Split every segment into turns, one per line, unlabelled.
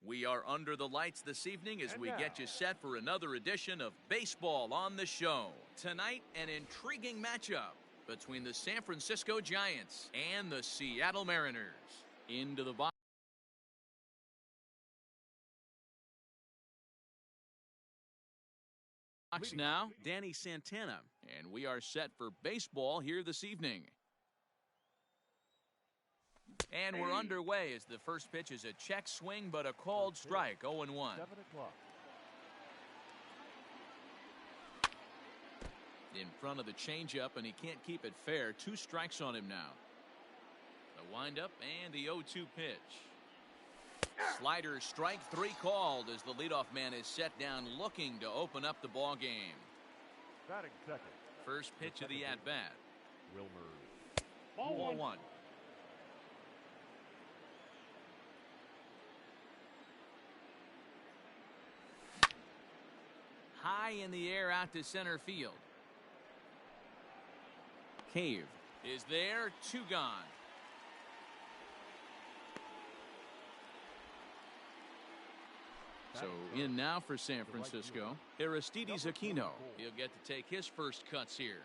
We are under the lights this evening as we get you set for another edition of Baseball on the Show. Tonight, an intriguing matchup between the San Francisco Giants and the Seattle Mariners. Into the box now, Danny Santana, and we are set for baseball here this evening. And we're underway as the first pitch is a check swing, but a called strike, 0-1.
7 o'clock.
In front of the changeup, and he can't keep it fair. 2 strikes on him now. The windup and the 0-2 pitch. Slider, strike 3 called as the leadoff man is set down looking to open up the ball game.
Batting second.
First pitch of the at-bat.
Wilmer.
Ball 1. High in the air out to center field. Cave is there, 2 gone. So in now for San Francisco, Aristides Aquino. He'll get to take his first cuts here.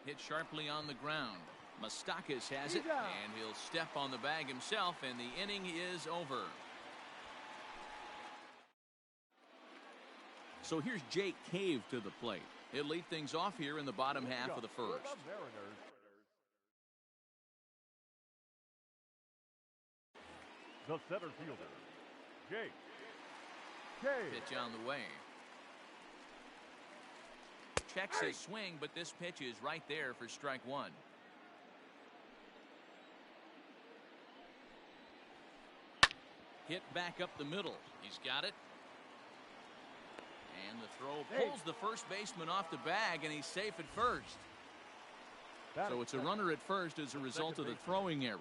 Hit sharply on the ground. Moustakas has it, and he'll step on the bag himself, and the inning is over. So here's Jake Cave to the plate. He'll lead things off here in the bottom half of the first.
The center fielder, Jake Cave.
Pitch on the way. Checks his swing, but this pitch is right there for strike 1. Hit back up the middle. He's got it. And the throw pulls the first baseman off the bag, and he's safe at first. So it's a runner at first as a result of the throwing error.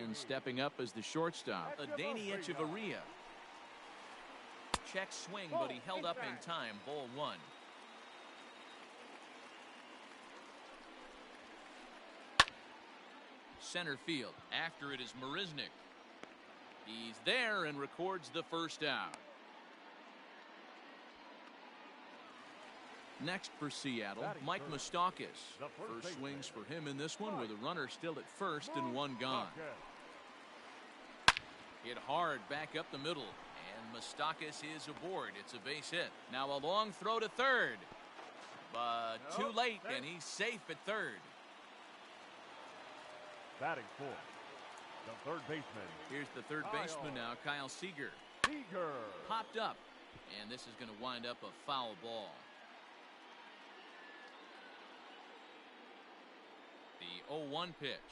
And stepping up as the shortstop, Adeiny Echeverria. Check swing, but he held up in time. Ball 1. Center field. After it is Marisnick. He's there and records the first out. Next for Seattle, Mike Moustakas. First swings for him in this one with a runner still at first and 1 gone. Hit hard back up the middle, and Moustakas is aboard. It's a base hit. Now a long throw to third, but too late, and he's safe at third.
Batting fourth, the third baseman.
Here's the third baseman now, Kyle Seager. Popped up, and this is going to wind up a foul ball. The 0-1 pitch.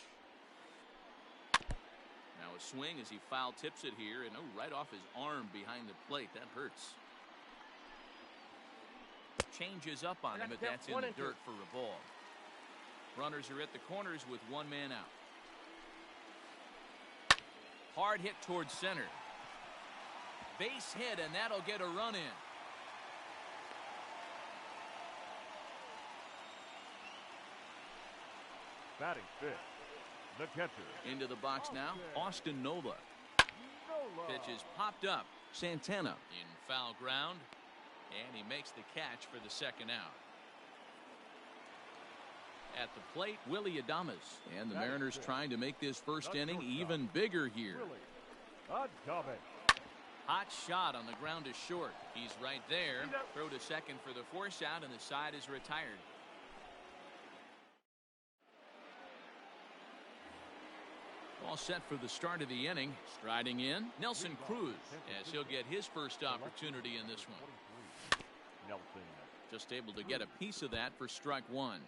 Now a swing as he foul tips it here, and right off his arm behind the plate. That hurts. Changes up on him, but that's in the dirt for a ball. Runners are at the corners with 1 man out. Hard hit towards center. Base hit, and that'll get a run in.
Batting fifth, the catcher.
Into the box now, Austin Nola. Pitch is popped up. Santana in foul ground, and he makes the catch for the second out. At the plate, Willie Adames, and the Mariners trying to make this first inning even bigger here. Hot shot on the ground is short. He's right there. Throw to second for the force out, and the side is retired. All set for the start of the inning. Striding in, Nelson Cruz, as he'll get his first opportunity in this one. Just able to get a piece of that for strike 1.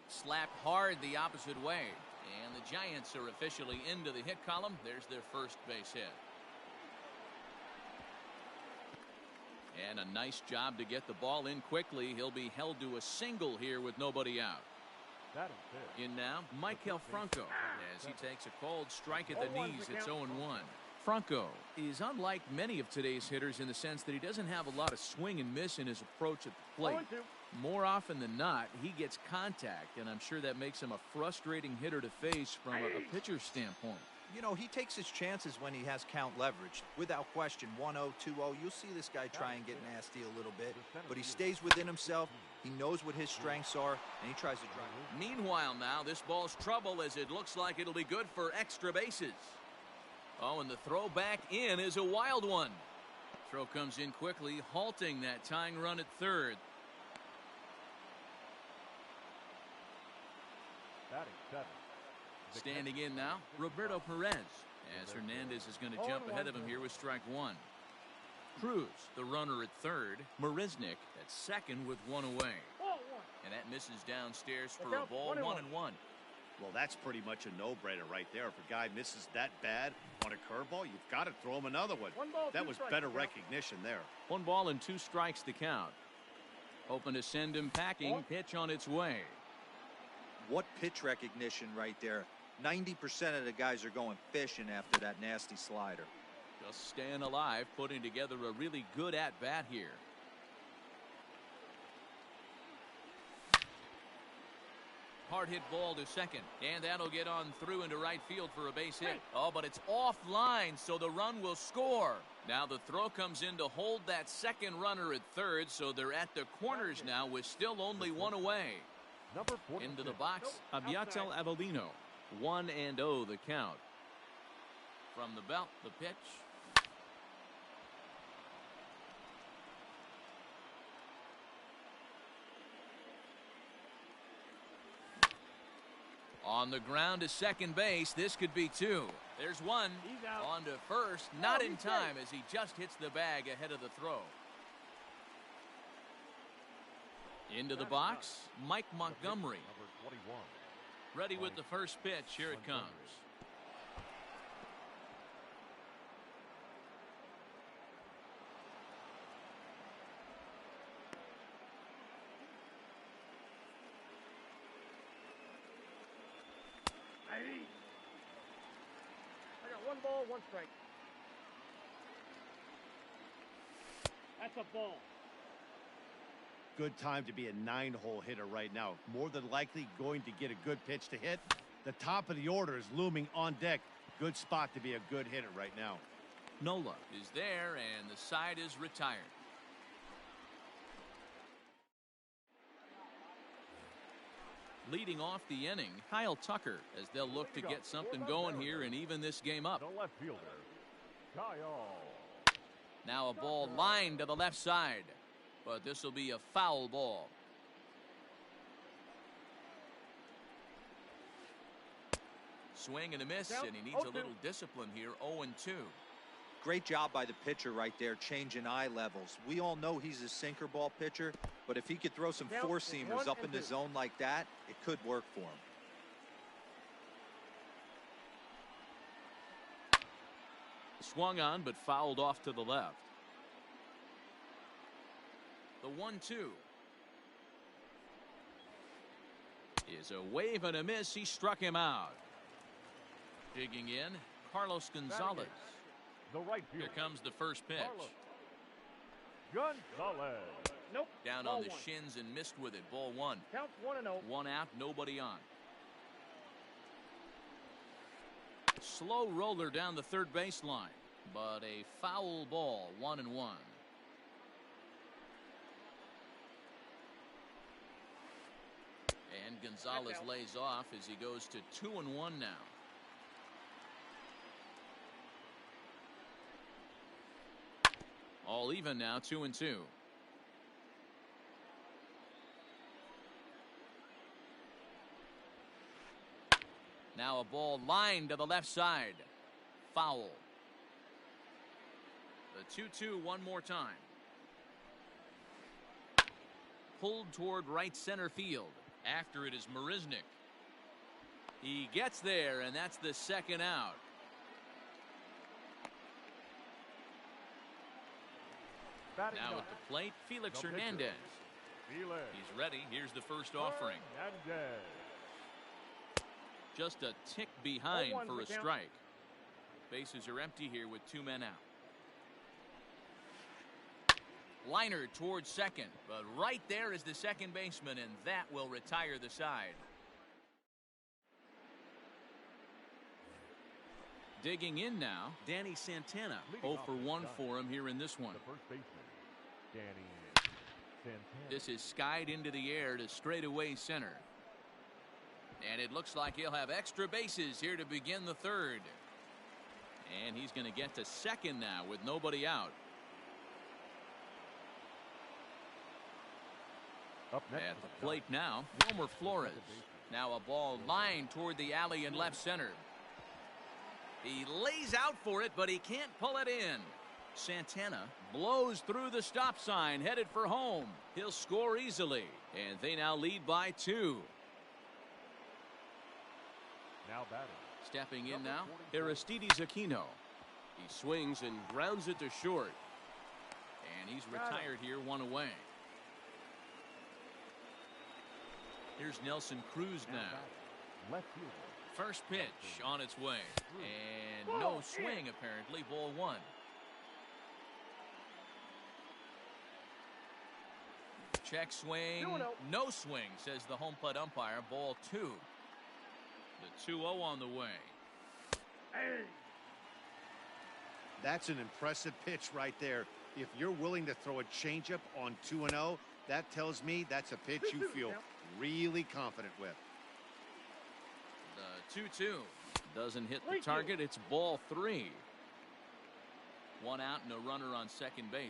Slapped hard the opposite way, and the Giants are officially into the hit column. There's their first base hit. And a nice job to get the ball in quickly. He'll be held to a single here with nobody out. In now, Maikel Franco, as he takes a cold strike at the knees. It's 0-1. Franco is unlike many of today's hitters in the sense that he doesn't have a lot of swing and miss in his approach at the plate. More often than not, he gets contact, and I'm sure that makes him a frustrating hitter to face from a pitcher's standpoint.
You know, he takes his chances when he has count leverage. Without question, 1-0, 2-0, you'll see this guy try and get nasty a little bit, but he stays within himself. He knows what his strengths are, and he tries to drive it.
Meanwhile now, this ball's trouble as it looks like it'll be good for extra bases. Oh, and the throw back in is a wild one. Throw comes in quickly, halting that tying run at third.
Batting seven.
Standing in now, Roberto Perez, as Hernandez is going to jump ahead of him here with strike one. Cruz, the runner at third. Marisnick at second with one away. And that misses downstairs for a ball, 1-1.
Well, that's pretty much a no-brainer right there. If a guy misses that bad on a curveball, you've got to throw him another one. That was better recognition there.
1 ball and 2 strikes to count. Hoping to send him packing. Pitch on its way.
What pitch recognition right there. 90% of the guys are going fishing after that nasty slider.
Just staying alive, putting together a really good at-bat here. Hard hit ball to second, and that'll get on through into right field for a base hit. Oh, but it's offline, so the run will score. Now the throw comes in to hold that second runner at third, so they're at the corners now with still only one away. Into the box, Aviatel Avellino. 1-0 the count. From the belt, the pitch. On the ground to second base. This could be 2. There's 1. On to first. Not in time as he just hits the bag ahead of the throw. Into the box, Mike Montgomery. Ready with the first pitch. Here it comes.
I got 1 ball, 1 strike. That's a ball.
Good time to be a 9-hole hitter right now. More than likely going to get a good pitch to hit. The top of the order is looming on deck. Good spot to be a good hitter right now.
Nola is there, and the side is retired. Leading off the inning, Kyle Tucker, as they'll look to get something going here and even this game up.
The left fielder, Kyle.
Now a ball lined to the left side, but this will be a foul ball. Swing and a miss, and he needs a little discipline here. 0-2.
Great job by the pitcher right there, changing eye levels. We all know he's a sinker ball pitcher, but if he could throw some four-seamers up in the zone like that, it could work for him.
Swung on, but fouled off to the left. The 1-2 is a wave and a miss. He struck him out. Digging in, Carlos Gonzalez.
The right fielder.
Here comes the first pitch.
Gonzalez.
Nope.
Down on the shins and missed with it. Ball 1.
Count 1-0.
1 out, nobody on. Slow roller down the third baseline, but a foul ball. 1-1. And Gonzalez lays off as he goes to 2-1 now. All even now, 2-2. Now a ball lined to the left side. Foul. The 2-2 one more time. Pulled toward right center field. After it is Marisnick. He gets there, and that's the second out. Now at the plate, Felix Hernandez. He's ready. Here's the first offering. Just a tick behind for a strike. Bases are empty here with 2 men out. Liner towards second, but right there is the second baseman, and that will retire the side. Digging in now, Danny Santana. 0 for 1 for him here in this one.
The first baseman, Danny Santana.
This is skied into the air to straightaway center. And it looks like he'll have extra bases here to begin the third. And he's going to get to second now with nobody out.
Up next
At the plate now, Wilmer Flores. Now a ball lined toward the alley in left center. He lays out for it, but he can't pull it in. Santana blows through the stop sign, headed for home. He'll score easily, and they now lead by 2.
Now batting.
Stepping in now, Aristides Aquino. He swings and grounds it to short. And he's retired here, 1 away. Here's Nelson Cruz now.
Left fielder.
First pitch on its way. And no swing, apparently. Ball 1. Check swing. No swing, says the home plate umpire. Ball 2. The 2-0 on the way.
That's an impressive pitch right there. If you're willing to throw a changeup on 2-0, that tells me that's a pitch you feel really confident with.
The 2-2 doesn't hit the target. It's ball 3. 1 out and a runner on second base.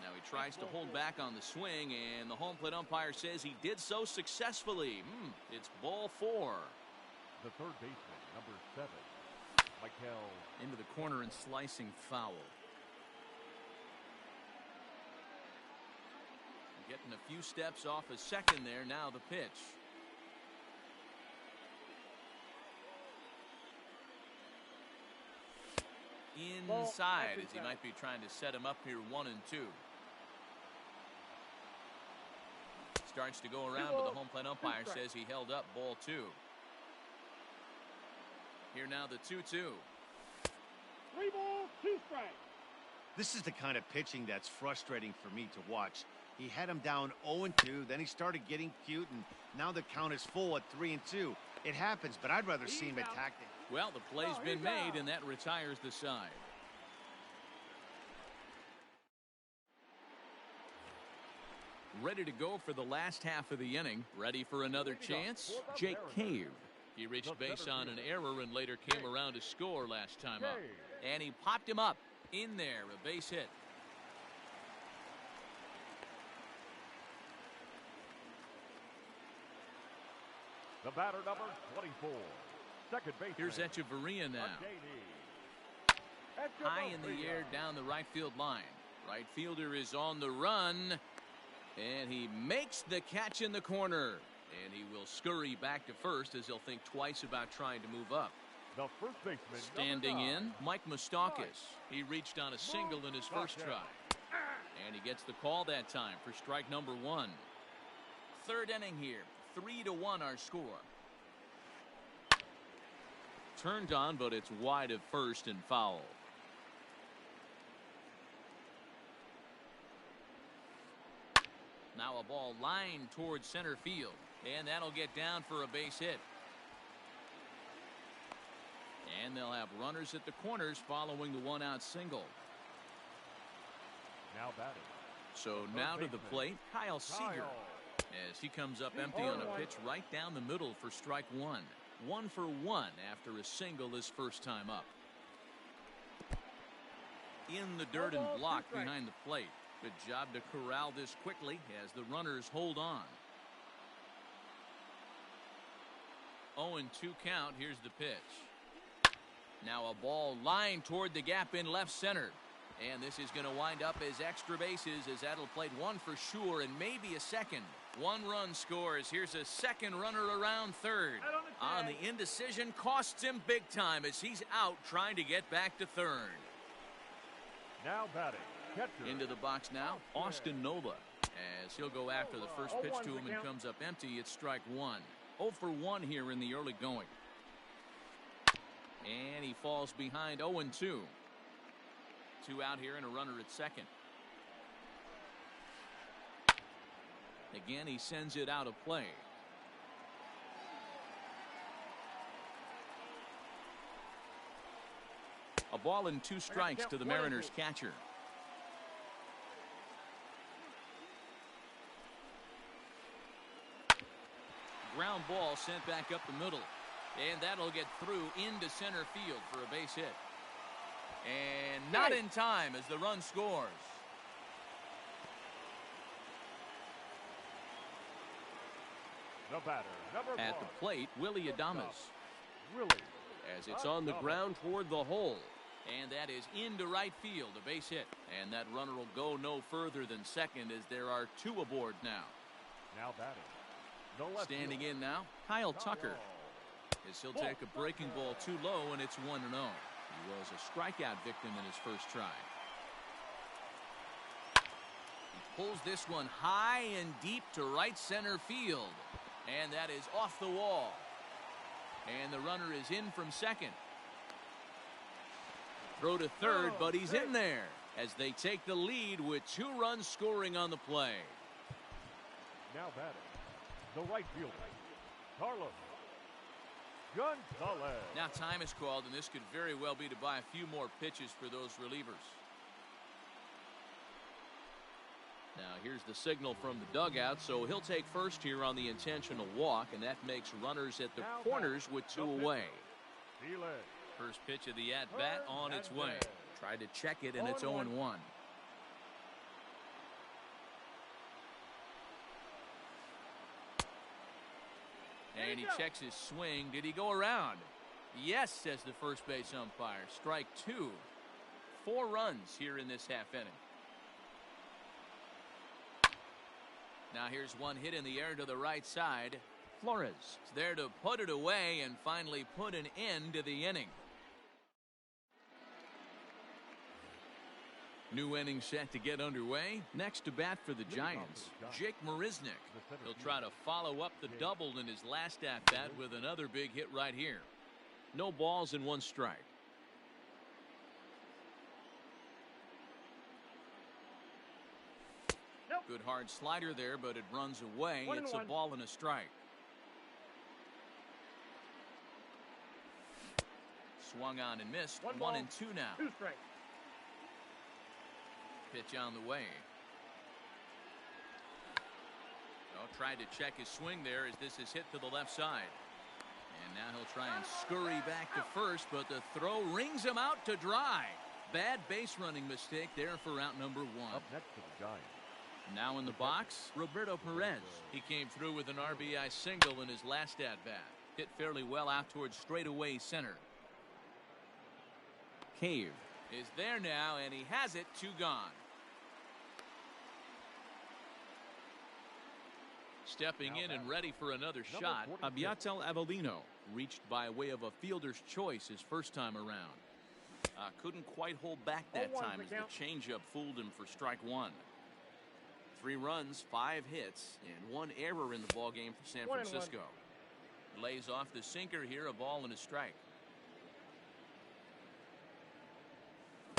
Now he tries to hold back on the swing, and the home plate umpire says he did so successfully. It's ball 4.
The third baseman, number 7, Michael.
Into the corner and slicing foul. Getting a few steps off a second there. Now the pitch. Inside, as he might be trying to set him up here. 1 and 2. Starts to go around, but the home plate umpire says he held up. Ball 2. Here now the 2-2.
3 balls, 2 strikes.
This is the kind of pitching that's frustrating for me to watch. He had him down 0-2, then he started getting cute, and now the count is full at 3-2. It happens, but I'd rather see him attack it.
Well, the play's been made, and that retires the side. Ready to go for the last half of the inning. Ready for another chance? Jake Cave. He reached base on an error and later came around to score last time up. And he popped him up in there, a base hit.
The batter, number 24. Second base.
Here's Echeverria now. High in the air down the right field line. Right fielder is on the run. And he makes the catch in the corner. And he will scurry back to first as he'll think twice about trying to move up.
The first baseman.
Standing in, Mike Moustakas. He reached on a single in his first try. And he gets the call that time for strike number 1. Third inning here. 3-1 our score. Turned on, but it's wide of first and foul. Now a ball lined towards center field, and that'll get down for a base hit. And they'll have runners at the corners following the 1-out single.
Now batting.
So now to the plate, Kyle Seager, as he comes up empty on a pitch right down the middle for strike 1. 1 for 1 after a single his first time up. In the dirt and blocked behind the plate. Good job to corral this quickly as the runners hold on. 0-2 count. Here's the pitch. Now a ball lined toward the gap in left center. And this is going to wind up as extra bases, as that'll play 1 for sure and maybe a second. 1 run scores. Here's a second runner around third. On the indecision costs him big time as he's out trying to get back to third.
Now batting. Catcher.
Into the box now, Austin Nola, as he'll go after the first pitch to him and comes up empty. It's strike 1. 0 for 1 here in the early going. And he falls behind 0-2. 2 out here and a runner at second. Again, he sends it out of play. A ball and 2 strikes to the Mariners catcher. Ground ball sent back up the middle. And that'll get through into center field for a base hit. And not in time as the run scores.
The batter, number
At the plate, Willie Adames.
Willie.
As it's on the ground toward the hole. And that is into right field, a base hit. And that runner will go no further than second as there are 2 aboard now.
Now batting. The left
Standing
fielder.
in now, Kyle Tucker. As he'll take a breaking ball too low, and it's 1-0. He was a strikeout victim in his first try. He pulls this one high and deep to right center field. And that is off the wall. And the runner is in from second. Throw to third, but he's in there as they take the lead with 2 runs scoring on the play.
Now batting. The right fielder, Carlos Gonzalez.
Now time is called, and this could very well be to buy a few more pitches for those relievers. Now here's the signal from the dugout, so he'll take first here on the intentional walk, and that makes runners at the corners with 2 away. First pitch of the at-bat on its way. Tried to check it, and it's 0-1. And he checks his swing. Did he go around? Yes, says the first base umpire. Strike 2. 4 runs here in this half inning. Now here's one hit in the air to the right side. Flores is there to put it away and finally put an end to the inning. New inning set to get underway. Next to bat for the Giants, Jake Marisnick. He'll try to follow up the double in his last at-bat with another big hit right here. No balls and 1 strike. Good hard slider there, but it runs away. It's a ball and a strike. Swung on and missed. 1-2 now.
2 strikes.
Pitch on the way. Oh, tried to check his swing there as this is hit to the left side. And now he'll try and scurry back to first, but the throw rings him out to dry. Bad base running mistake there for out number 1.
Up next to the Giants.
Now in the box, Roberto Perez. He came through with an RBI single in his last at-bat. Hit fairly well out towards straightaway center. Cave is there now, and he has it. 2 gone. Stepping in and ready for another shot, Abiatel Avellino reached by way of a fielder's choice his first time around. Couldn't quite hold back that time as the changeup fooled him for strike 1. 3 runs, 5 hits, and 1 error in the ballgame for San Francisco. Lays off the sinker here, a ball and a strike.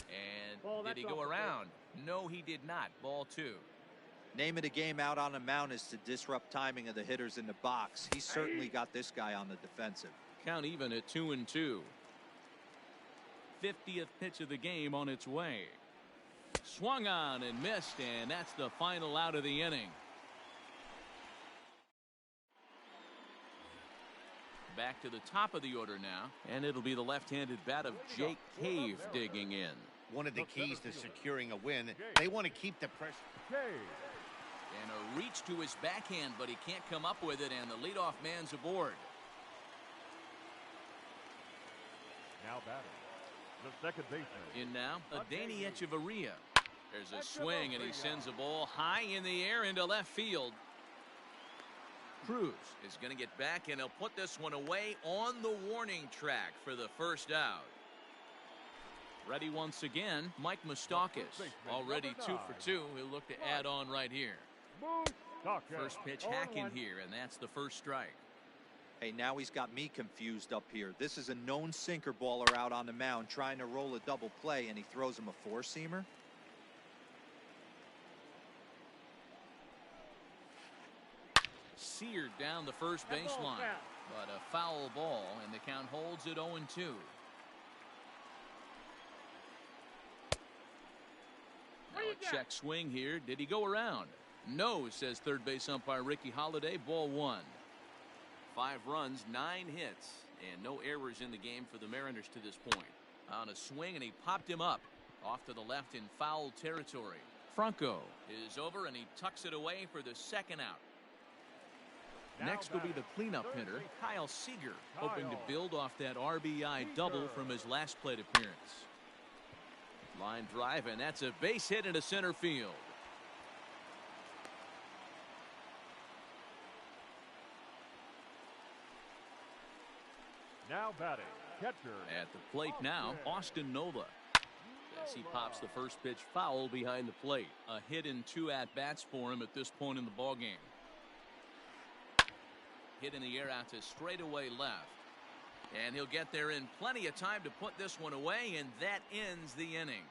And did he go around? No, he did not. Ball 2.
Name of the game out on the mound is to disrupt timing of the hitters in the box. He certainly got this guy on the defensive.
Count even at 2-2. 50th pitch of the game on its way. Swung on and missed, and that's the final out of the inning. Back to the top of the order now, and it'll be the left-handed bat of Jake Cave digging in.
One of the keys to securing a win, they want to keep the pressure.
And a reach to his backhand, but he can't come up with it, and the leadoff man's aboard.
Now batting, the second baseman.
In now, Adeiny Echeverria. There's a swing, and he sends a ball high in the air into left field. Cruz is going to get back, and he'll put this one away on the warning track for the first out. Ready once again, Mike Moustakas. Already 2 for 2. He'll look to add on right here. First pitch hacking here, and that's the first strike.
Hey, now he's got me confused up here. This is a known sinker baller out on the mound trying to roll a double play, and he throws him a four-seamer.
Seared down the first baseline, but a foul ball, and the count holds at 0-2. Now a check swing here. Did he go around? No, says third base umpire Ricky Holiday. Ball one. 5 runs, 9 hits, and no errors in the game for the Mariners to this point. On a swing, and he popped him up off to the left in foul territory. Franco is over, and he tucks it away for the second out. Next will be the cleanup hitter, Kyle Seager, hoping to build off that RBI double from his last plate appearance. Line drive, and that's a base hit into center field.
Now batting, catcher.
At the plate now, Austin Nola. As he pops the first pitch foul behind the plate. A hit in 2 at-bats for him at this point in the ballgame. Hit in the air out to straightaway left. And he'll get there in plenty of time to put this one away, and that ends the inning.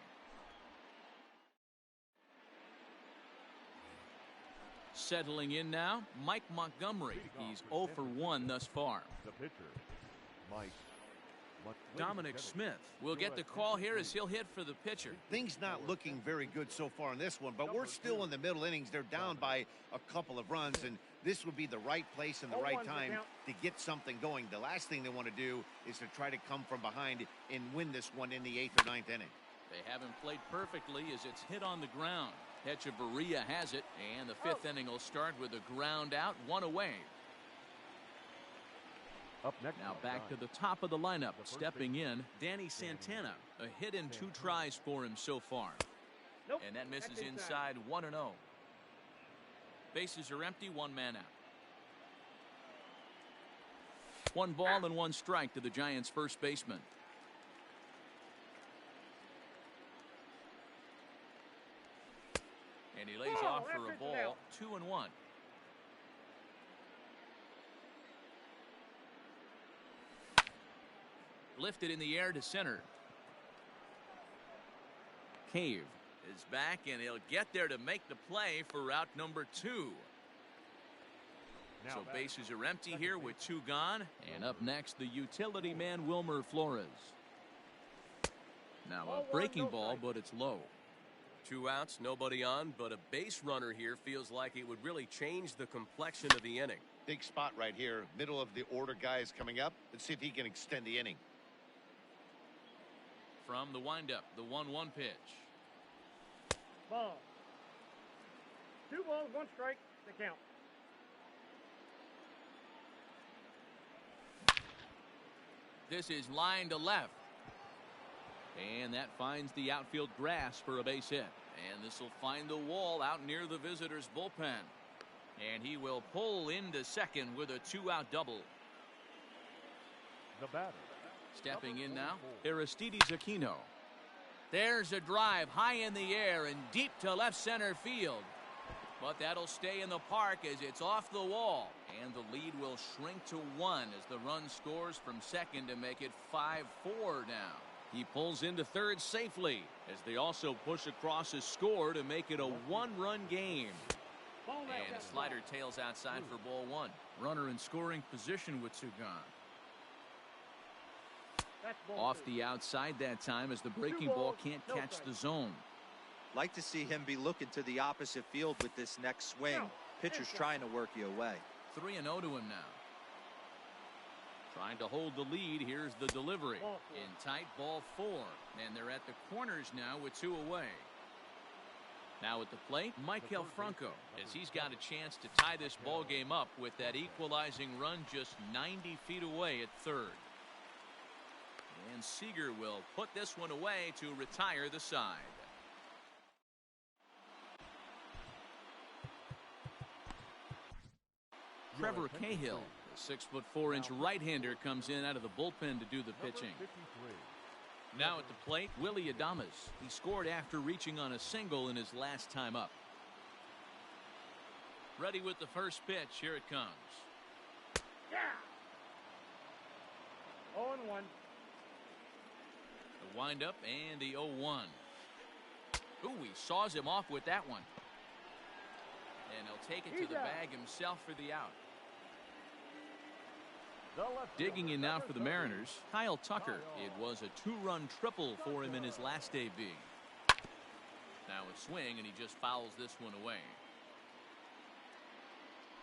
Settling in now, Mike Montgomery. He's 0 for 1 thus far.
The pitcher, Mike.
Dominic Smith will get the call here as he'll hit for the pitcher.
Things not looking very good so far in this one, but we're still in the middle innings. They're down by a couple of runs, and this would be the right place and the right time to get something going. The last thing they want to do is to try to come from behind and win this one in the 8th or 9th inning.
They haven't played perfectly as it's hit on the ground. Echeverria has it, and the 5th inning will start with a ground out, 1 away.
Up next,
now back to the top of the lineup. Stepping in, Danny Santana. A hit in 2 tries for him so far. And that misses inside 1-0. Bases are empty, 1 man out. 1 ball and 1 strike to the Giants' first baseman. And he lays off for a ball, 2-1. Lifted in the air to center. Cave is back, and he'll get there to make the play for route number 2. So bases are empty here with 2 gone. And up next, the utility man, Wilmer Flores. Now a breaking ball, but it's low.
2 outs, nobody on, but a base runner here feels like it would really change the complexion of the inning.
Big spot right here. Middle of the order guy is coming up. Let's see if he can extend the inning.
From the windup, the 1-1 pitch.
Ball. 2 balls, 1 strike, the count.
This is line to left. And that finds the outfield grass for a base hit. And this will find the wall out near the visitor's bullpen. And he will pull into second with a 2-out double.
The batter.
Stepping in now, Aristides Aquino. There's a drive high in the air and deep to left center field. But that'll stay in the park as it's off the wall. And the lead will shrink to 1 as the run scores from second to make it 5-4 now. He pulls into third safely as they also push across his score to make it a 1-run game. And a slider tails outside for ball 1. Runner in scoring position with 2 gone. Off the outside that time as the breaking ball can't catch the zone.
Like to see him be looking to the opposite field with this next swing. Pitcher's trying to work you away.
3-0 to him now. Trying to hold the lead. Here's the delivery. In tight, ball 4. And they're at the corners now with 2 away. Now at the plate, Michael Franco, as he's got a chance to tie this ball game up with that equalizing run just 90 feet away at third. And Seager will put this one away to retire the side. Trevor Cahill, the 6'4" right-hander, comes in out of the bullpen to do the pitching. Now at the plate, Willie Adames. He scored after reaching on a single in his last time up. Ready with the first pitch. Here it comes.
0-1.
The windup and the 0-1. Ooh, he saws him off with that one. And he'll take it to the bag himself for the out. Digging in now for the Mariners, Kyle Tucker. It was a 2-run triple for him in his last AB. Now a swing, and he just fouls this one away.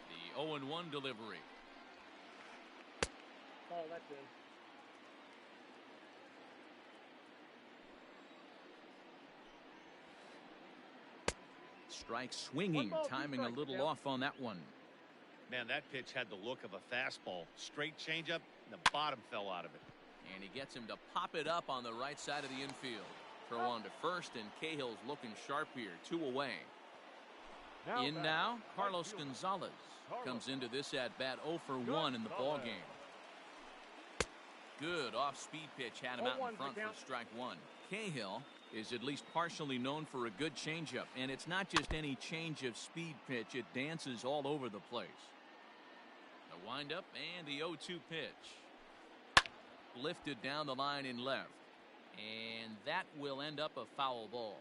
The 0-1 delivery.
Oh, that's in.
Strike swinging, timing a little off on that one.
Man, that pitch had the look of a fastball. Straight changeup, and the bottom fell out of it.
And he gets him to pop it up on the right side of the infield. Throw on to first, and Cahill's looking sharp here. 2 away. In now, Carlos Gonzalez comes into this at-bat 0 for 1 in the ballgame. Good off-speed pitch had him out in front for strike 1. Cahill is at least partially known for a good changeup, and it's not just any change of speed pitch. It dances all over the place. The windup and the 0-2 pitch. Lifted down the line in left, and that will end up a foul ball.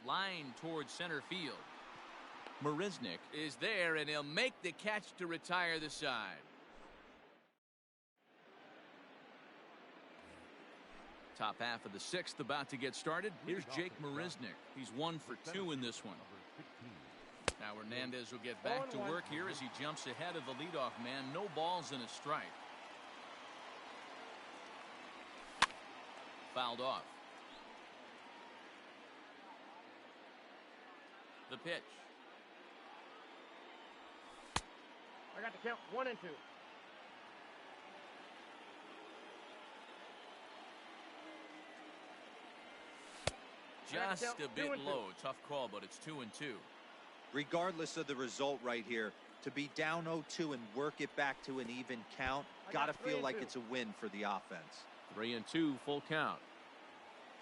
Line towards center field. Marisnik is there, and he'll make the catch to retire the side. Top half of the 6th about to get started. Here's Jake Marisnik. He's 1 for 2 in this one. Now Hernandez will get back to work here as he jumps ahead of the leadoff man. No balls and a strike. Fouled off. The pitch.
I got the count 1 and 2.
Just a bit low. Tough call, but it's 2-2.
Regardless of the result right here, to be down 0-2 and work it back to an even count, got to feel like it's a win for the offense.
3-2, full count.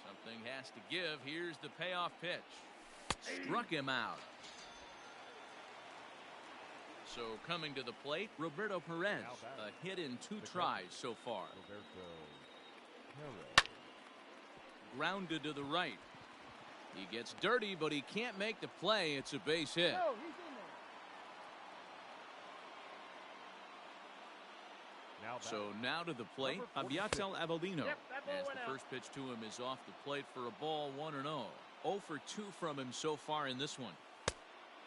Something has to give. Here's the payoff pitch. Struck him out. So coming to the plate, Roberto Perez. A hit in 2 tries so far. Grounded to the right. He gets dirty, but he can't make the play. It's a base hit.
No, he's in there.
So now to the plate, Aviatel Avellino.
Yep,
as the first pitch to him is off the plate for a ball, 1-0. 0 for 2 from him so far in this one. A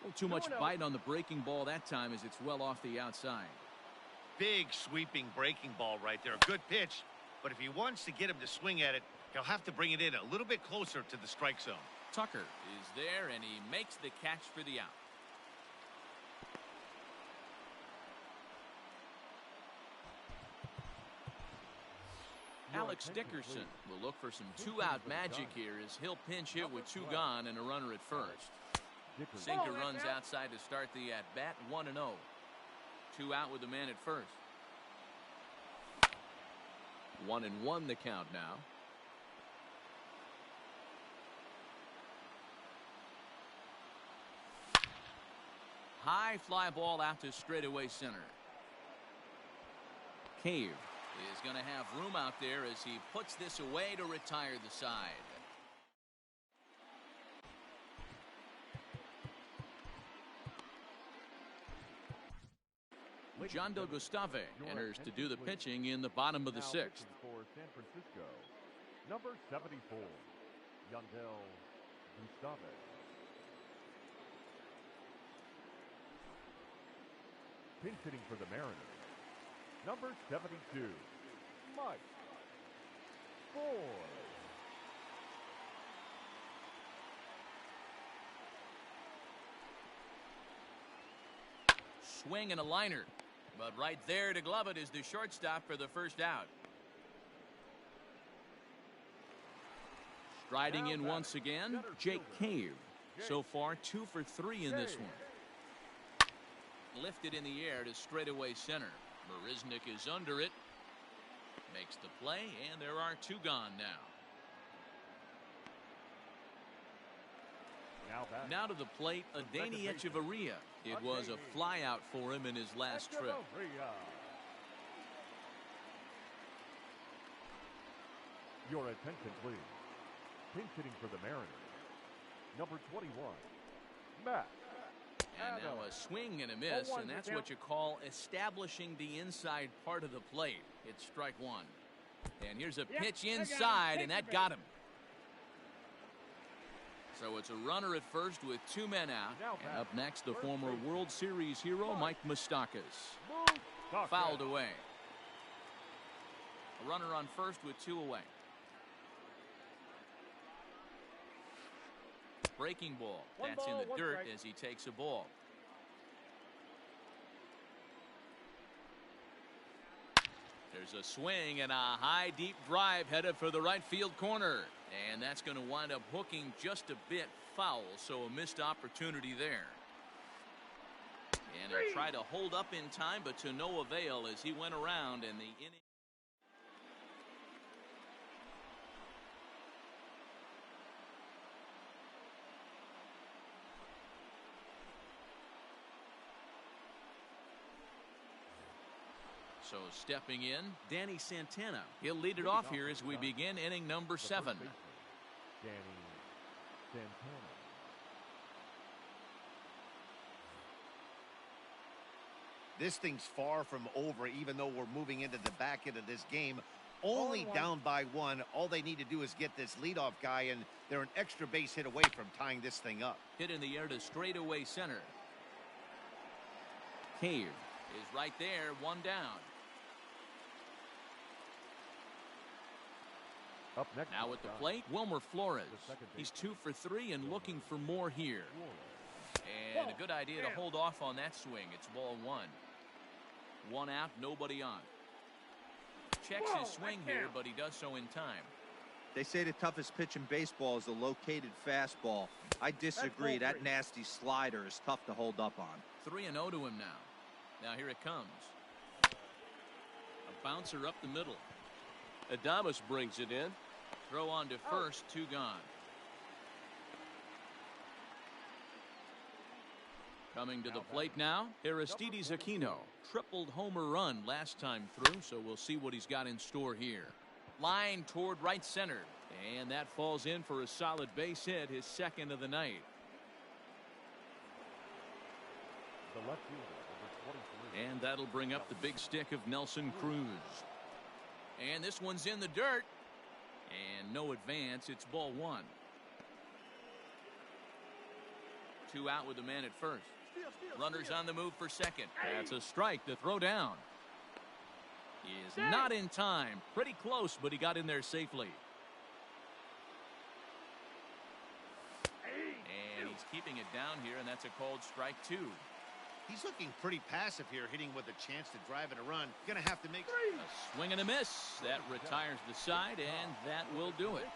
little too much bite on the breaking ball that time as it's well off the outside.
Big sweeping breaking ball right there. A good pitch, but if he wants to get him to swing at it, he'll have to bring it in a little bit closer to the strike zone.
Tucker is there, and he makes the catch for the out. Alex Dickerson will look for some 2-out magic here as he'll pinch hit with 2 gone and a runner at first. Sinker runs outside to start the at-bat, 1-0. 2 out with the man at first. 1-1 the count now. High fly ball out to straightaway center. Cave is going to have room out there as he puts this away to retire the side. John Del Gustave enters to do the pitching in the bottom of the 6th.
For San Francisco, number 74, Yandel Gustave. Pinch hitting for the Mariners, number 72, Mike Ford.
Swing and a liner, but right there to glove it is the shortstop for the first out. Striding in once again, Jake Cave. So far 2 for 3 in this one. Lifted in the air to straightaway center. Marisnik is under it. Makes the play, and there are 2 gone now. Now to the plate, Adeiny Echeverria. It was a flyout for him in his last trip.
Your attention, please. Pinch hitting for the Mariners, number 21, Matt.
And now a swing and a miss, and that's what you call establishing the inside part of the plate. It's strike one. And here's a pitch inside, and that got him. So it's a runner at first with two men out. And up next, the former World Series hero, Mike Moustakas. Fouled away. A runner on first with two away. Breaking ball. That's in the dirt as he takes a ball. There's a swing and a high deep drive headed for the right field corner. And that's going to wind up hooking just a bit foul, so a missed opportunity there. And he tried to hold up in time, but to no avail as he went around and the inning. So stepping in, Danny Santana. He'll lead it off here as we begin inning number 7.
Danny Santana.
This thing's far from over, even though we're moving into the back end of this game. Only down by 1. All they need to do is get this leadoff guy, and they're an extra base hit away from tying this thing up.
Hit in the air to straightaway center. Cave is right there, one down.
Up next
now at the plate, Wilmer Flores. He's 2 for 3 and looking for more here. And a good idea to hold off on that swing. It's ball 1. 1 out, nobody on. Checks his swing here, but he does so in time.
They say the toughest pitch in baseball is a located fastball. I disagree. That nasty slider is tough to hold up on.
3-0 to him now. Now here it comes. A bouncer up the middle.
Adames brings it in.
Throw on to first, 2 gone. Coming to the plate now, Aristides Aquino. Tripled homer run last time through, so we'll see what he's got in store here. Line toward right center, and that falls in for a solid base hit, his second of the night.
The left fielder, number 23.
And that'll bring up the big stick of Nelson Cruz. And this one's in the dirt. And no advance. It's ball 1. 2 out with the man at first. Runners on the move for second. That's a strike. The throw down is not in time. Pretty close, but he got in there safely. And he's keeping it down here, and that's a called strike 2.
He's looking pretty passive here, hitting with a chance to drive it a run. Gonna have to make
a swing and a miss. That retires the side, and that will do it.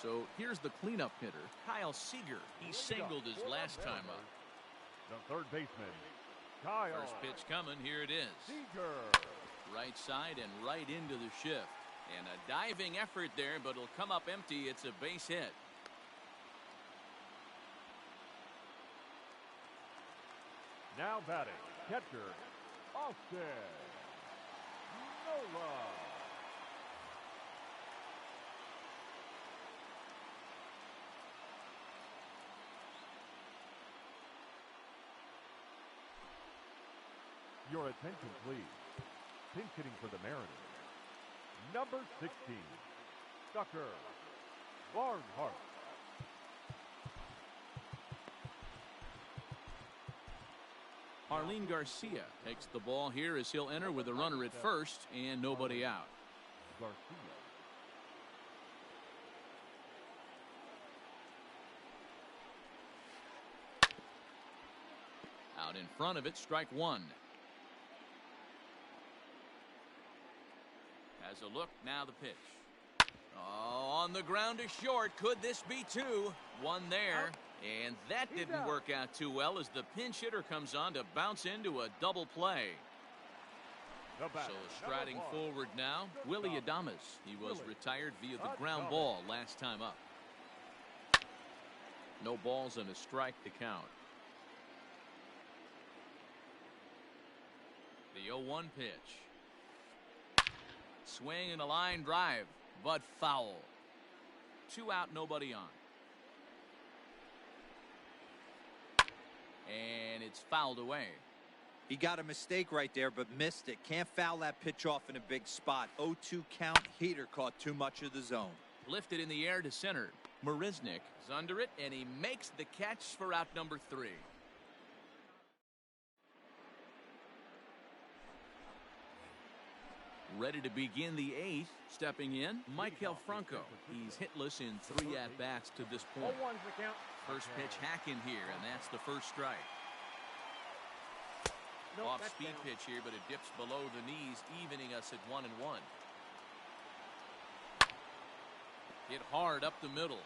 So here's the cleanup hitter, Kyle Seager. He singled his last time up.
The third baseman, Kyle.
First pitch coming. Here it is.
Seager.
Right side and right into the shift. And a diving effort there, but it'll come up empty. It's a base hit.
Now batting, catcher, Austin Nola. Your attention, please. Pinch hitting for the Mariners, number 16, Tucker Barnhart.
Arlene Garcia takes the ball here as he'll enter with a runner at first and nobody out.
Garcia.
Out in front of it, strike 1. Has a look, now the pitch. Oh, on the ground to short. Could this be 2? 1 there. And that didn't work out too well as the pinch hitter comes on to bounce into a double play. So striding forward now, Willie Adames. He was retired via the ground ball last time up. No balls and a strike to count. The 0-1 pitch. Swing and a line drive, but foul. 2 out, nobody on. And it's fouled away.
He got a mistake right there, but missed it. Can't foul that pitch off in a big spot. 0-2 count. Heater caught too much of the zone.
Lifted in the air to center. Marisnik is under it, and he makes the catch for out number 3. Ready to begin the 8th. Stepping in, Michael Franco. He's hitless in 3 at-bats to this point.
0-1's the count.
First pitch hack in here, and that's the first strike.
Nope,
Off-speed pitch here, but it dips below the knees, evening us at 1-1. Hit hard up the middle.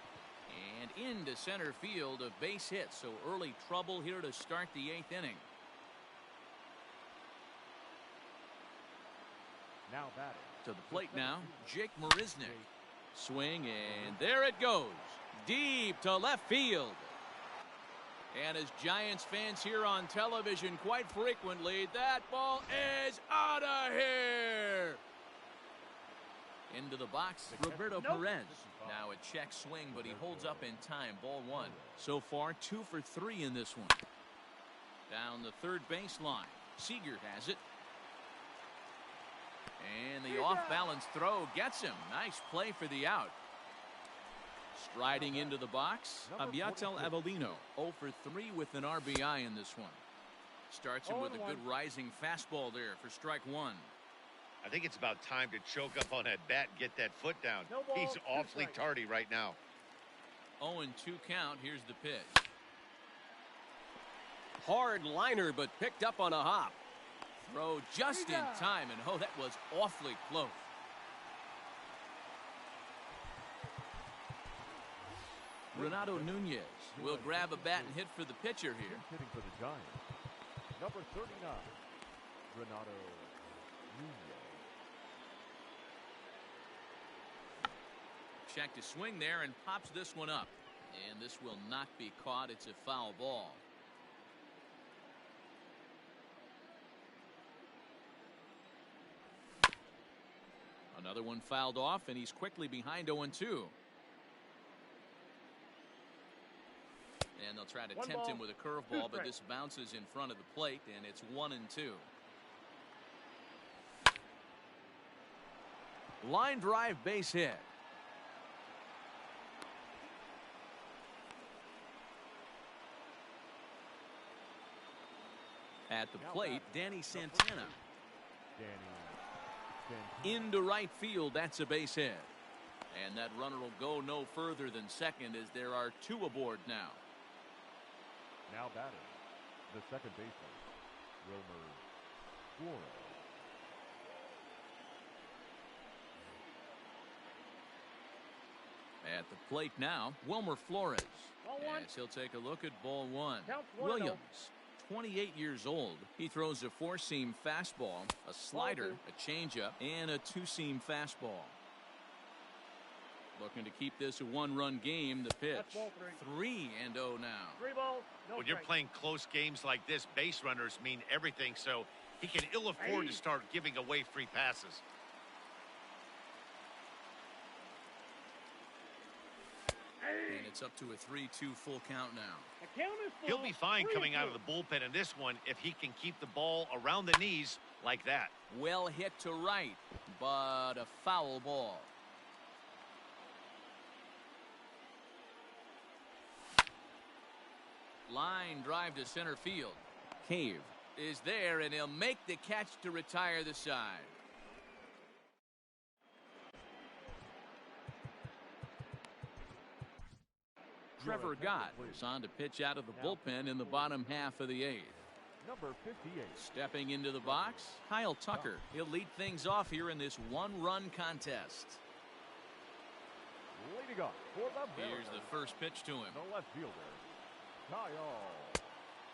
And into center field, a base hit. So early trouble here to start the 8th inning.
Now batting.
To the plate now, Jake Marisnik. Swing, and there it goes. Deep to left field. And as Giants fans hear on television quite frequently, that ball is out of here. Into the box, Roberto Perez. Now a check swing, but he holds up in time. Ball 1. So far, 2 for 3 in this one. Down the third baseline. Seager has it. And the off-balance throw gets him. Nice play for the out. Striding into the box, Abiatel Avellino. 0 for 3 with an RBI in this one. Starts him with a good rising fastball there for strike 1.
I think it's about time to choke up on that bat and get that foot down.
No ball,
He's
2
awfully
strikes.
tardy right now.
0-2 count. Here's the pitch.
Hard liner, but picked up on a hop.
Throw just in time, and oh, that was awfully close. Renato Nunez will grab a bat and hit for the pitcher here.
Hitting for the Giants. Number 39, Renato Nunez.
Check to swing there and pops this one up. And this will not be caught. It's a foul ball. Another one fouled off, and he's quickly behind 0-2. And they'll try to tempt him with a curveball, but this bounces in front of the plate, and it's 1-2. Line drive base hit. At the plate, Danny Santana. Into right field, that's a base hit. And that runner will go no further than second as there are 2 aboard now.
Now batting, the second baseman, Wilmer Flores.
At the plate now, Wilmer Flores.
Ball 1.
As he'll take a look at ball 1.
Counts 1-0.
Williams, 28 years old. He throws a 4-seam fastball, a slider, a changeup, and a 2-seam fastball. Looking to keep this a 1-run game. The pitch.
That's ball 3.
3-0 now.
3 balls, no
When you're
strikes.
playing close games like this, base runners mean everything, so he can ill afford to start giving away free passes.
And it's up to a 3-2 full count now.
The count is full.
He'll be fine coming out of the bullpen in this one if he can keep the ball around the knees like that.
Well hit to right, but a foul ball. Line drive to center field. Cave is there, and he'll make the catch to retire the side. Trevor Gott is on to pitch out of the bullpen in the bottom half of the 8th.
Number 58.
Stepping into the box, Kyle Tucker. He'll lead things off here in this 1-run contest.
Leading up for the
Here's the first pitch to him.
the left fielder, Kyle.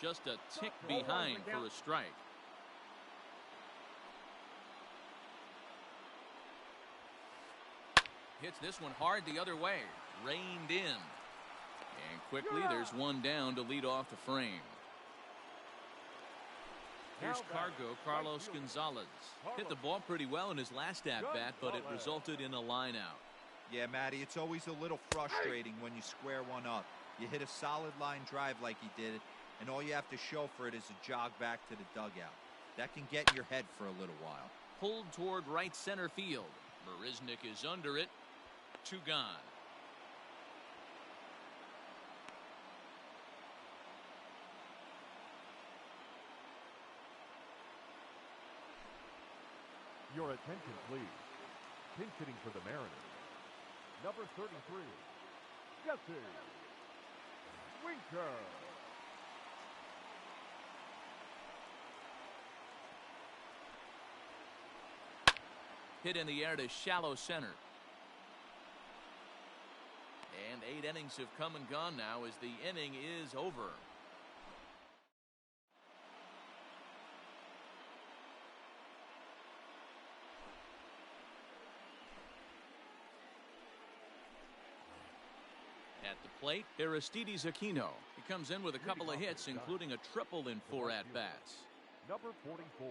Just a tick behind for a strike. Hits this one hard the other way. Reined in. And quickly. There's one down to lead off the frame. Here's Cargo, Carlos Gonzalez. Hit the ball pretty well in his last at-bat, but it resulted in a line out.
Yeah, Matty, it's always a little frustrating when you square one up. You hit a solid line drive like he did, and all you have to show for it is a jog back to the dugout. That can get in your head for a little while.
Pulled toward right center field. Marisnik is under it. 2 gone.
Your attention, please. Pinch hitting for the Mariners. Number 33, Jesse Winker.
Hit in the air to shallow center. And 8 innings have come and gone now as the inning is over. At the plate, Aristides Aquino. He comes in with a couple of hits, including a triple in 4 at-bats.
Number 44.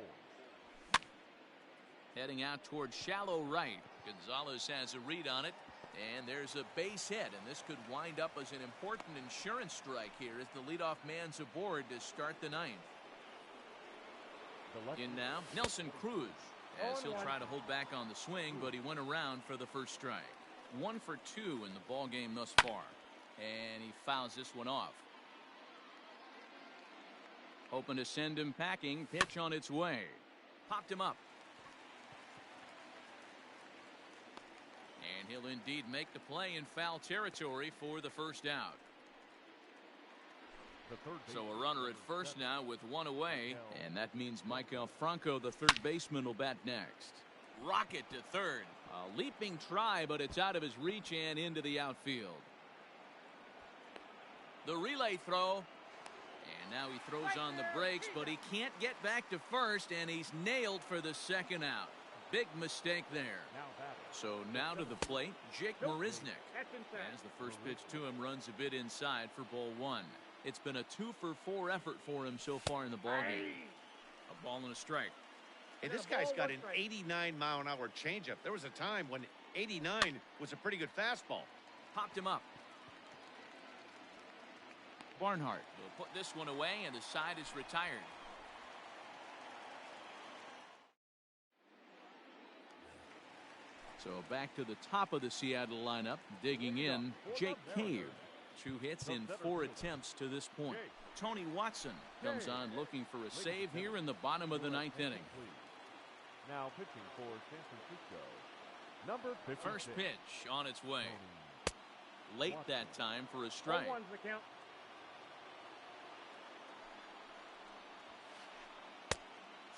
Heading out toward shallow right. Gonzalez has a read on it, and there's a base hit, and this could wind up as an important insurance strike here as the leadoff man's aboard to start the 9th. In now, Nelson Cruz, as he'll try to hold back on the swing, but he went around for the first strike. 1 for 2 in the ball game thus far, and he fouls this one off. Hoping to send him packing. Pitch on its way. Popped him up. And he'll indeed make the play in foul territory for the first out. So a runner at first now with 1 away, and that means Michael Franco, the third baseman, will bat next. Rocket to third. A leaping try, but it's out of his reach and into the outfield. The relay throw, and now he throws on the brakes, but he can't get back to first, and he's nailed for the second out. Big mistake there. So now to the plate, Jake Marisnik. As the first pitch to him runs a bit inside for ball 1. It's been a 2-for-4 effort for him so far in the ballgame. A ball and a strike.
Hey, this guy's got an 89-mile-an-hour changeup. There was a time when 89 was a pretty good fastball.
Popped him up. Barnhart will put this one away, and the side is retired. So back to the top of the Seattle lineup, digging in, Jake Cave. 2 hits in 4 attempts to this point. Tony Watson comes on looking for a save here in the bottom of the 9th inning.
Now pitching for San Francisco, number 56.
First pitch on its way. Late that time for a strike.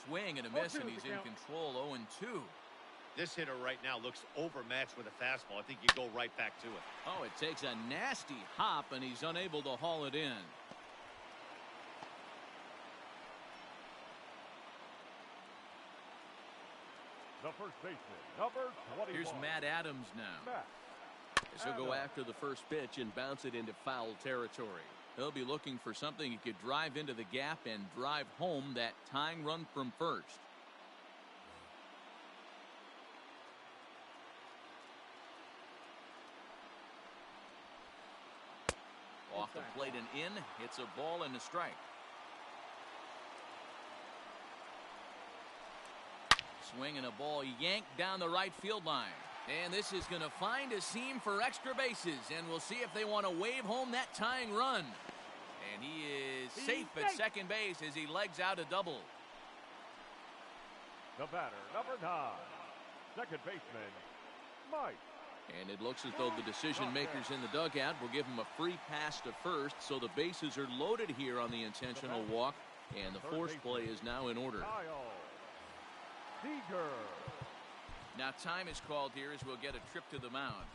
Swing and a miss, and he's in control. 0-2.
This hitter right now looks overmatched with a fastball. I think you go right back to it.
Oh, it takes a nasty hop, and he's unable to haul it in.
The first baseman, number 21.
Here's Matt Adams now. As he'll go after the first pitch and bounce it into foul territory. He'll be looking for something he could drive into the gap and drive home that tying run from first. Off the plate and in. It's a ball and a strike. Swing and a ball yanked down the right field line. And this is going to find a seam for extra bases. And we'll see if they want to wave home that tying run. And he is safe at second base as he legs out a double.
The batter, number 9, second baseman, Mike.
And it looks as though the decision makers in the dugout will give him a free pass to first. So the bases are loaded here on the intentional walk. And the force play is now in order. Now time is called here as we'll get a trip to the mound.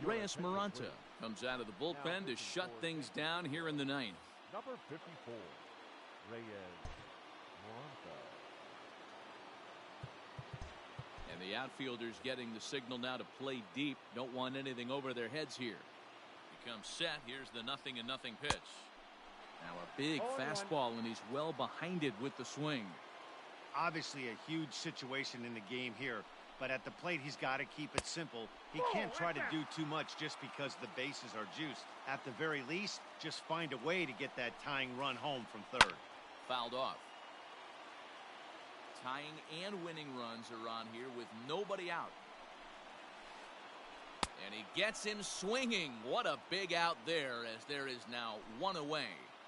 Reyes Maranta comes out of the bullpen to shut things down here in the 9th.
Number 54, Reyes Maranta.
And the outfielders getting the signal now to play deep. Don't want anything over their heads here. comes set. Here's the 0-0 pitch. Now a big fastball, and he's well behind it with the swing.
Obviously a huge situation in the game here, but at the plate he's got to keep it simple. He can't try to do too much just because the bases are juiced. At the very least, just find a way to get that tying run home from third.
Fouled off. Tying and winning runs are on here with nobody out. And he gets him swinging. What a big out there, as there is now one away.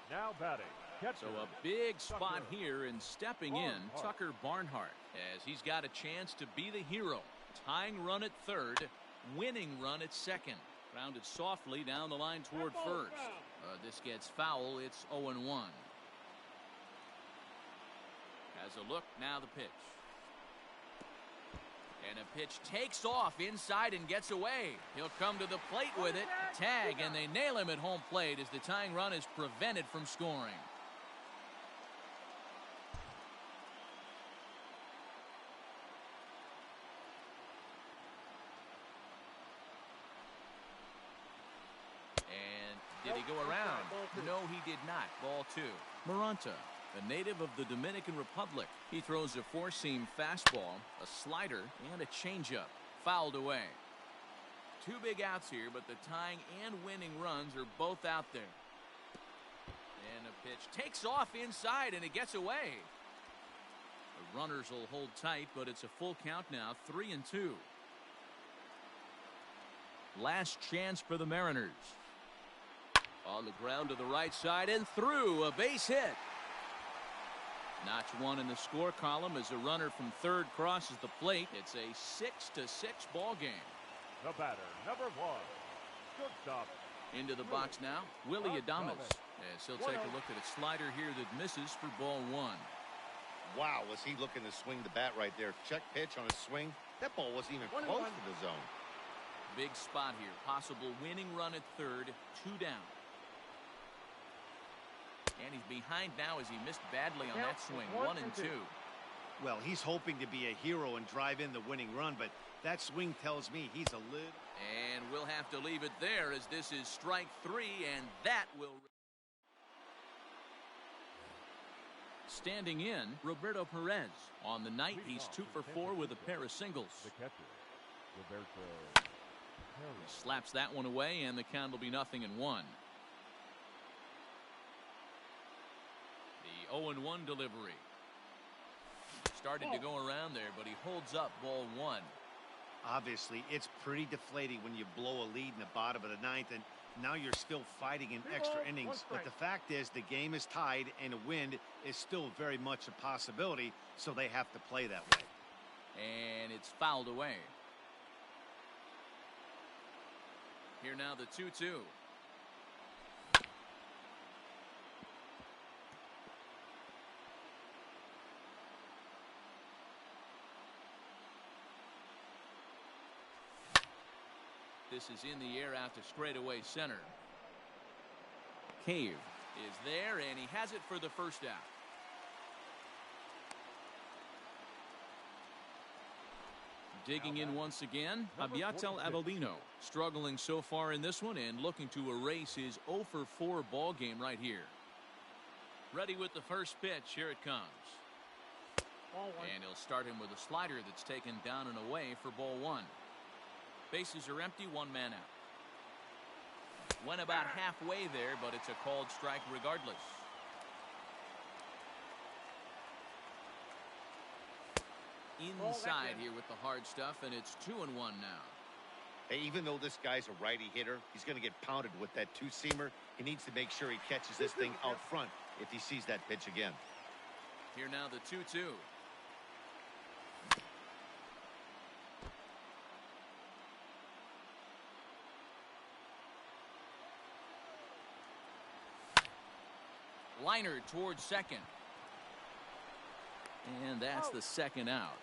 Now batting, catcher.
So a big spot
Tucker
here, and stepping in,
Barnhart.
Tucker Barnhart, as he's got a chance to be the hero. Tying run at third, winning run at second. Grounded softly down the line toward first. This gets foul. It's 0-1. Has a look, now the pitch. And a pitch takes off inside and gets away. He'll come to the plate with it. A tag, and they nail him at home plate as the tying run is prevented from scoring. And did he go around? No, he did not. Ball two. Maranta, a native of the Dominican Republic. He throws a four-seam fastball, a slider, and a changeup. Fouled away. Two big outs here, but the tying and winning runs are both out there. And a pitch takes off inside, and it gets away. The runners will hold tight, but it's a full count now, 3-2. Last chance for the Mariners. On the ground to the right side and through, a base hit. Notch one in the score column as a runner from third crosses the plate. It's a 6-6 ball game.
The batter, number one, shortstop.
Into the box now, Willie Adames, as he'll take a look at a slider here that misses for ball one.
Wow, was he looking to swing the bat right there. Check pitch on a swing. That ball wasn't even close to the zone.
Big spot here. Possible winning run at third. Two down. And he's behind now as he missed badly on that swing. 1-2.
Well, he's hoping to be a hero and drive in the winning run, but that swing tells me he's a little...
And we'll have to leave it there as this is strike three, and that will... Standing in, Roberto Perez. On the night, he's 2 for 4 with a pair of singles.
The catcher, Roberto Perez.
Slaps that one away, and the count will be 0-1. The 0-1 delivery. Started to go around there, but he holds up ball one.
Obviously, it's pretty deflating when you blow a lead in the bottom of the ninth, and now you're still fighting in extra innings. But the fact is, the game is tied, and a win is still very much a possibility, so they have to play that way.
And it's fouled away. Here now the 2-2. This is in the air out to straightaway center. Cave is there, and he has it for the first out. Digging in once again, Abiatel Avellino, struggling so far in this one and looking to erase his 0 for 4 ball game right here. Ready with the first pitch. Here it comes. And he'll start him with a slider that's taken down and away for ball one. Bases are empty, one man out. Went about halfway there, but it's a called strike regardless. Inside here with the hard stuff, and it's 2-1 now.
Hey, even though this guy's a righty hitter, he's going to get pounded with that two-seamer. He needs to make sure he catches this thing out front if he sees that pitch again.
Here now the 2-2. Liner towards second. And that's the second out.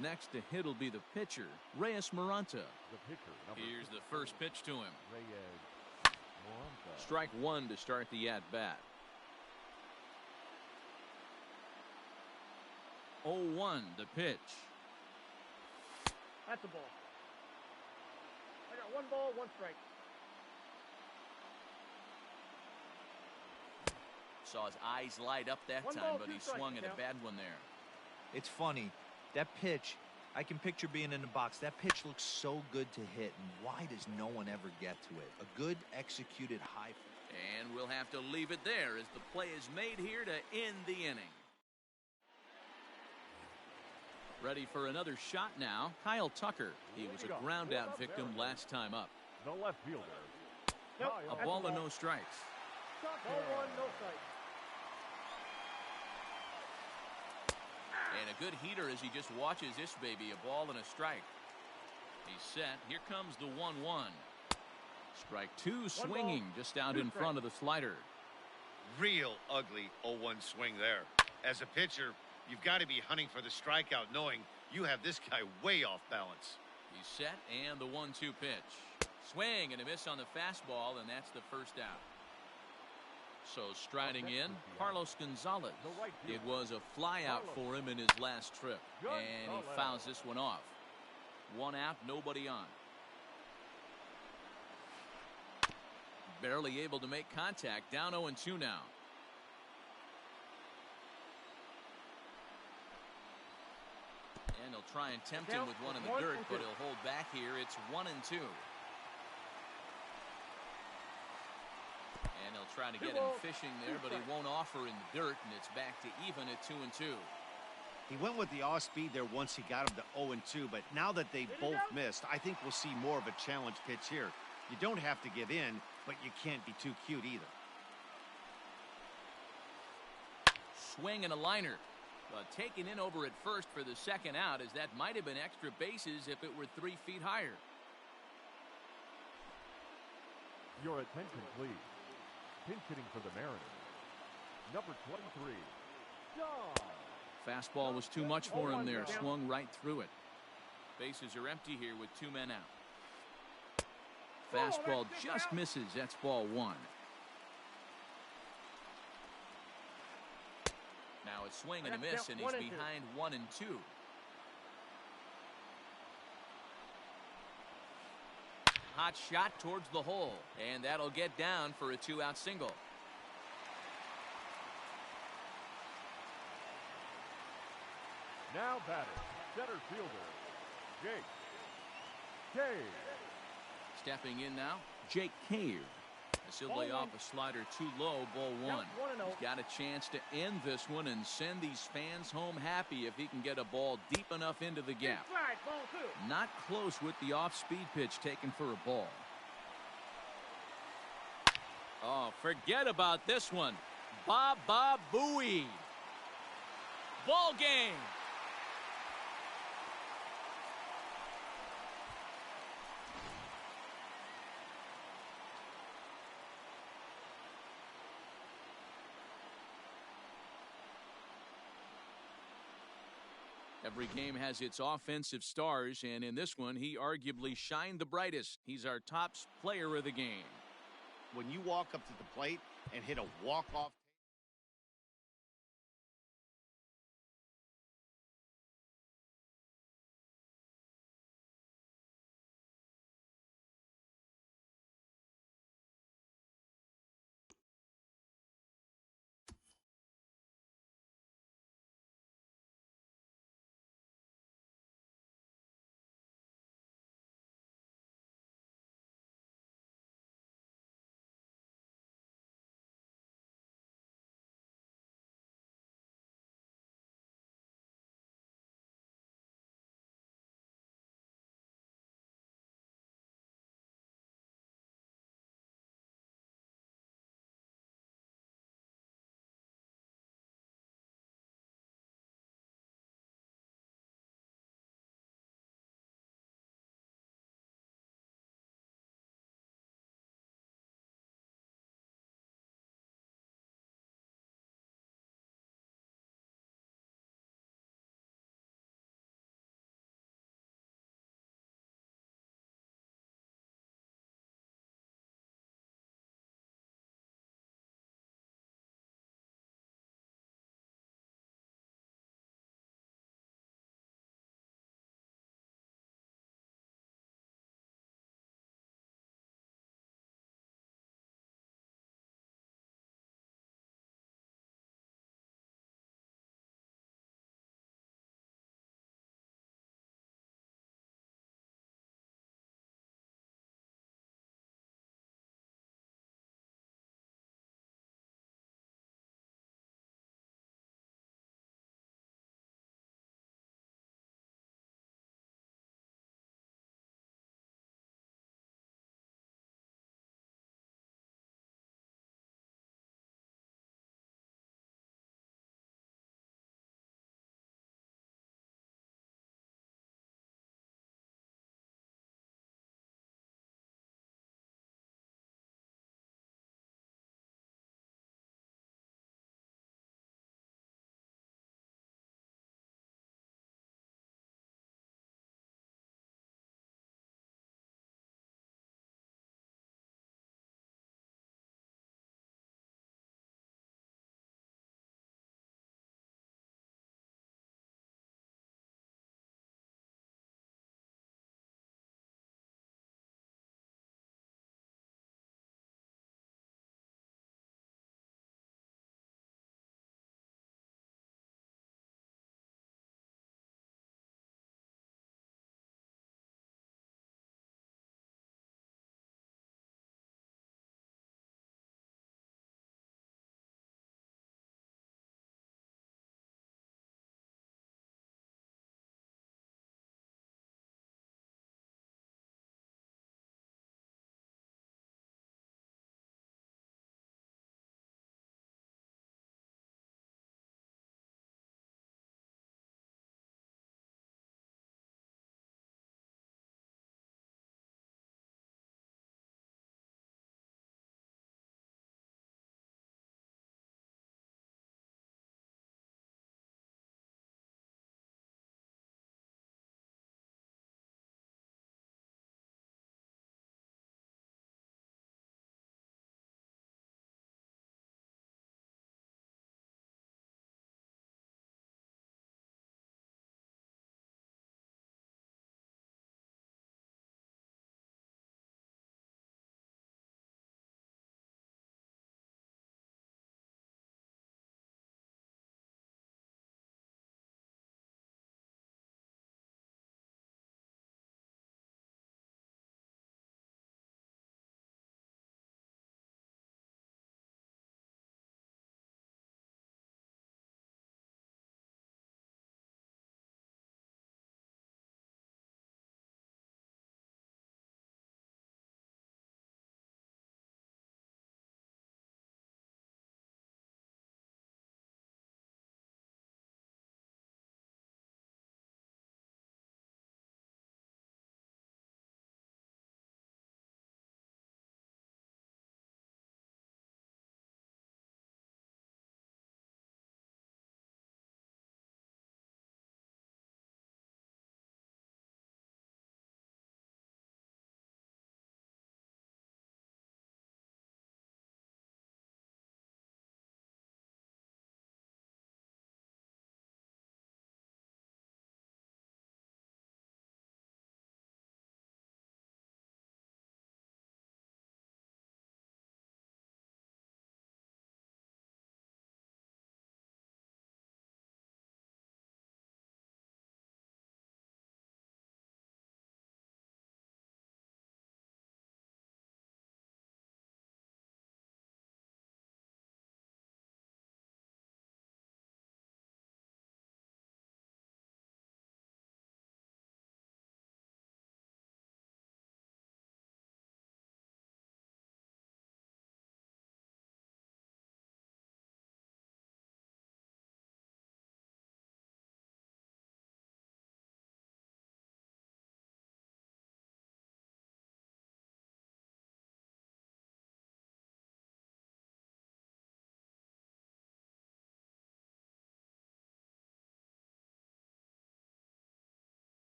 Next to hit will be the pitcher, Reyes Maranta.
The pitcher,
Here's the first pitch to him.
Reyes Maranta.
Strike one to start the at-bat. 0-1 the pitch.
That's a ball. I got 1 ball, 1 strike.
Saw his eyes light up that
1
time,
ball,
but
2
he
strikes,
swung at a
count.
bad one there.
It's funny. That pitch, I can picture being in the box. That pitch looks so good to hit, and why does no one ever get to it? A good executed high.
And we'll have to leave it there as the play is made here to end the inning. Ready for another shot now, Kyle Tucker. He was a ground out victim last time up.
The left fielder.
Nope,
Kyle
A
that's
ball and no strikes.
Ball 1, no strike.
And a good heater as he just watches this baby, a ball and a strike. He's set. Here comes the 1-1. Strike 2 swinging just out in front of the slider.
Real ugly 0-1 swing there. As a pitcher, you've got to be hunting for the strikeout, knowing you have this guy way off balance.
He's set, and the 1-2 pitch. Swing and a miss on the fastball, and that's the first out. So striding in, Carlos Gonzalez. It was a fly out for him in his last trip, and he fouls this one off. 1 out, nobody on. Barely able to make contact, down 0-2 now. And he'll try and tempt him with one in the dirt, but he'll hold back here. It's 1-2. And he'll try to get him fishing there, but he won't offer in the dirt, and it's back to even at 2-2.
He went with the off speed there once he got him to 0-2, but now that they both missed, I think we'll see more of a challenge pitch here. You don't have to give in, but you can't be too cute either.
Swing and a liner. Taken in over at first for the second out, as that might have been extra bases if it were 3 feet higher.
Your attention, please. Pinch hitting for the Mariners. Number 23, John.
Fastball was too much for him there. Swung right through it. Bases are empty here with 2 men out. Fastball just misses. That's ball 1. Now a swing and a miss, and he's behind 1-2. Hot shot towards the hole, and that'll get down for a 2-out single.
Now batting, center fielder, Jake Cave.
Stepping in now, Jake Cave. As he'll lay off a slider too low, ball 1. He's got a chance to end this one and send these fans home happy if he can get a ball deep enough into the gap. Not close with the off-speed pitch taken for a ball. Oh, forget about this one. Baba Booey. Ball game. Every game has its offensive stars, and in this one, he arguably shined the brightest. He's our top player of the game.
When you walk up to the plate and hit a walk-off